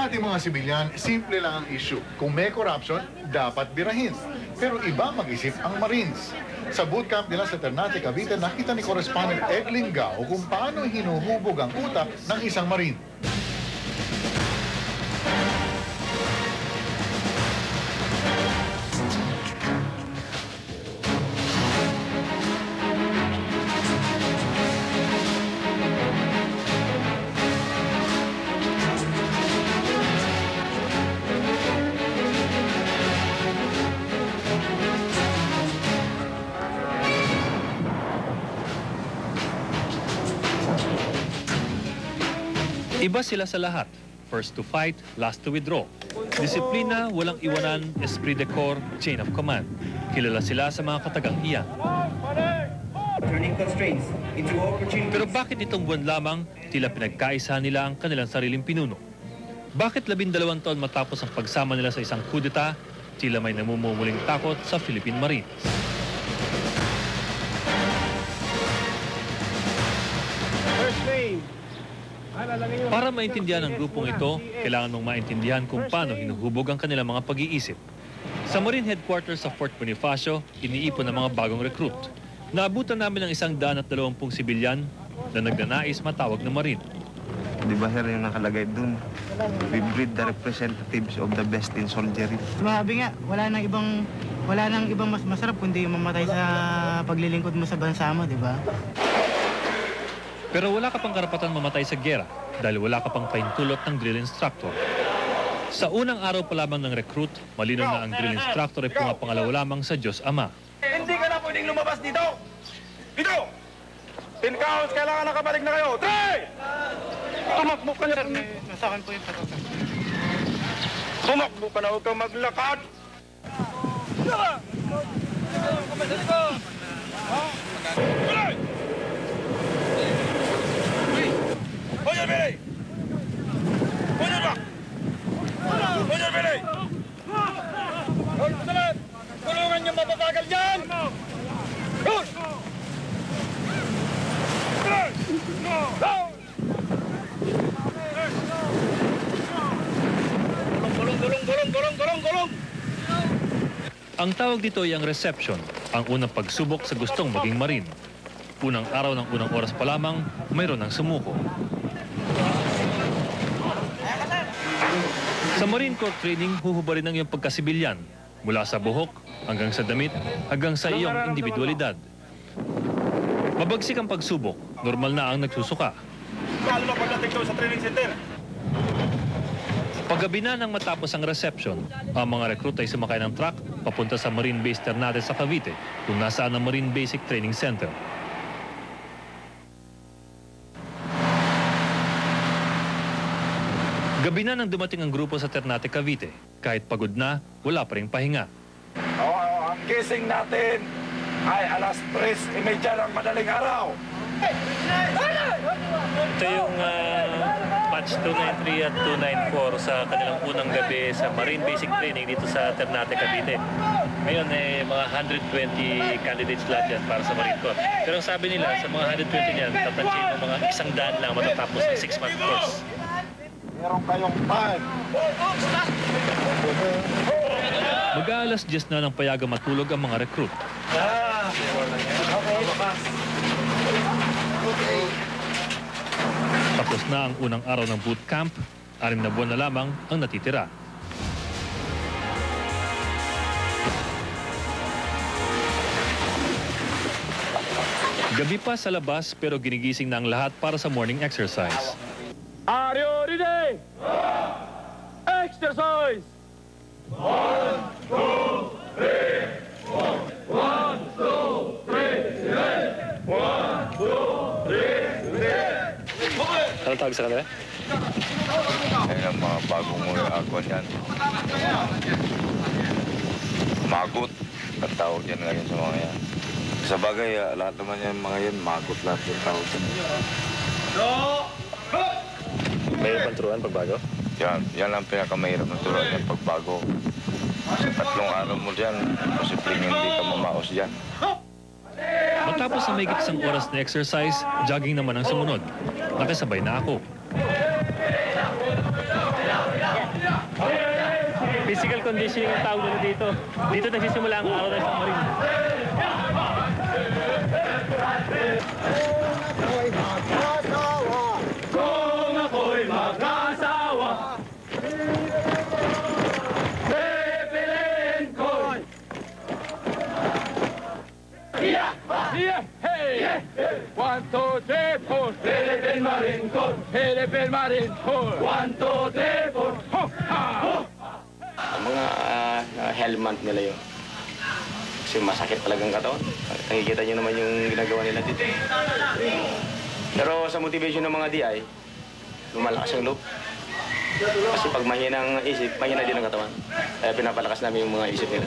Sa ating mga sibilyan, simple lang ang issue. Kung may corruption, dapat birahin. Pero iba mag-isip ang Marines. Sa bootcamp nila sa Ternate, Cavite, nakita ni Correspondent Eglin Gao kung paano hinuhubog ang utak ng isang Marine. Iba sila sa lahat. First to fight, last to withdraw. Disiplina, walang iwanan, esprit de corps, chain of command. Kilala sila sa mga katagang iyan. Pero bakit itong buwan lamang, tila pinagkaisahan nila ang kanilang sariling pinuno? Bakit 12 taon matapos ang pagsama nila sa isang kudeta, tila may namumumuling takot sa Philippine Marines? Para maintindihan ang grupong ito, kailangan mong maintindihan kung paano hinuhubog ang kanilang mga pag-iisip. Sa Marine Headquarters sa Fort Bonifacio, iniipon ang mga bagong recruit. Naabutan namin ang 120 sibilyan na nagnanais matawag na Marine. Di ba sir yung nakalagay dun? We breed the representatives of the best in soldiery. Sabi nga, wala nang ibang mas masarap kundi yung mamatay sa paglilingkod mo sa bansa mo, di ba? Pero wala ka pang karapatan mamatay sa giyera dahil wala ka pang paintulot ng drill instructor. Sa unang araw pa lamang ng recruit, malinaw na ang drill instructor ay pumapangalawa lamang sa Diyos Ama. Hindi ka na pwedeng lumabas dito! Dito! 10 counts, kailangan nakabalik na kayo! 3! Tumakbo ka na! Nasa akin po yung patokan. Tumakbo ka na, huwag kang maglakad! Bilay! Punyal, Bilay! Punyal ba? Punyal, Bilay! Tulungan niyo mapapagal dyan! Good! Bilay! Gulong! Ang tawag dito ay ang reception, ang unang pagsubok sa gustong maging Marine. Unang araw ng unang oras pa lamang, mayroon ng sumuko. Sa Marine Corps training, huhubarin ang iyong pagkasibilyan, mula sa buhok, hanggang sa damit, hanggang sa iyong individualidad. Mabagsik ang pagsubok, normal na ang nagsusuka. Lalo na pagdating daw sa training center. Paggabi na nang matapos ang reception, ang mga recruit ay sumakay ng truck papunta sa Marine Base Ternate sa Cavite, kung nasaan ang Marine Basic Training Center. Gabi na nang dumating ang grupo sa Ternate, Cavite. Kahit pagod na, wala pa ring pahinga. Ang gising natin ay alas 3:30 ng madaling araw. Ito yung batch 293 at 294 sa kanilang unang gabi sa Marine Basic Training dito sa Ternate, Cavite. Ngayon, mga 120 candidates lahat yan para sa Marine Corps. Pero ang sabi nila, sa mga 120 niyan, tatansyin mo mga 100 lang matatapos ng 6-month course. Meron kayong time. Mag-aalas 10 na ng payaga matulog ang mga recruit. Tapos na ang unang araw ng boot camp, 6 na buwan na lamang ang natitira. Gabi pa sa labas pero ginigising na ang lahat para sa morning exercise. Are you ready? Exercise! 1, 2, 3, 1, 2, 3, 1, 2, 3, Anong tawag sa kanila? Ayun ang mga bagong ako niyan. Magot. Ang tawag yan ngayon sa mga yan. Sa bagay, lahat naman yan mga yan, magot lahat yung tawag yan. May pantruan pagbago? Yan ang pinakamahirap ng turuan yung pagbago. Sa 3 araw mo dyan, posibleng hindi ka mamaos dyan. Matapos na may isang oras na exercise, jogging naman ang sumunod. Nakasabay na ako. Physical conditioning ang tawag nila dito. Dito nagsisimula ang araw ng isang Marine. Kung ako'y mag-asawa, pipiliin ko'y hey! 1, 2, 3, 4 Philippine Marine Corps! Philippine Marine Corps! 1, 2, 3, 4 Ho! Ha! Ho! Ang mga helmet nila yun. Kasi masakit talagang katawan. Nakikita nyo naman yung ginagawa nila dito. Pero sa motivation ng mga DI, lumalakas ang loob. Kasi pag mahina ang isip, mahina din ang katawan. Kaya pinapalakas namin yung mga isip nila.